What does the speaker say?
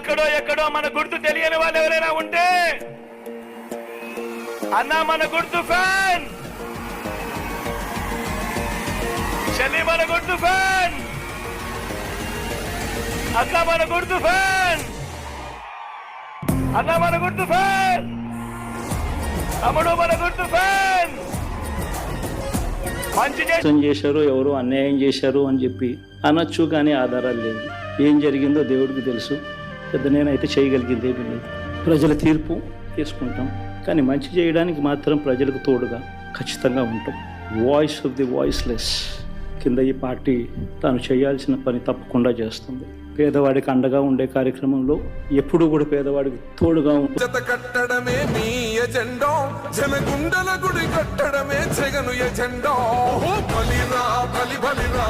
అక్కడో ఎక్కడో మన గుర్తు తెలియని వాళ్ళు ఎవరైనా ఉంటే, అన్నా మన గుర్తు ఫ్యాన్, చెల్లి మన గుర్తు ఫ్యాన్, అక్క మన గుర్తు ఫ్యాన్, అన్న మన గుర్తు ఫ్యాన్, తమ్ముడు మన గుర్తు ఫ్యాన్. మంచి చేశారు, ఎవరు అన్యాయం చేశారు అని చెప్పి అనొచ్చు, కానీ ఆధారాలు లేవు. ఏం జరిగిందో దేవుడికి తెలుసు. పెద్ద నేనైతే చేయగలిగింది ఏమీ లేదు. ప్రజల తీర్పు తీసుకుంటాం, కానీ మంచి చేయడానికి మాత్రం ప్రజలకు తోడుగా ఖచ్చితంగా ఉంటాం. వాయిస్ ఆఫ్ ది వాయిస్లెస్ కింద ఈ పార్టీ తాను చేయాల్సిన పని తప్పకుండా చేస్తుంది. పేదవాడికి అండగా ఉండే కార్యక్రమంలో ఎప్పుడూ కూడా పేదవాడికి తోడుగా ఉంటుంది. కట్టడమే మీ ఎజెండా, జనగుండల గుడి కట్టడమే జగను ఎజెండా. బలిరా బలి బలిరా.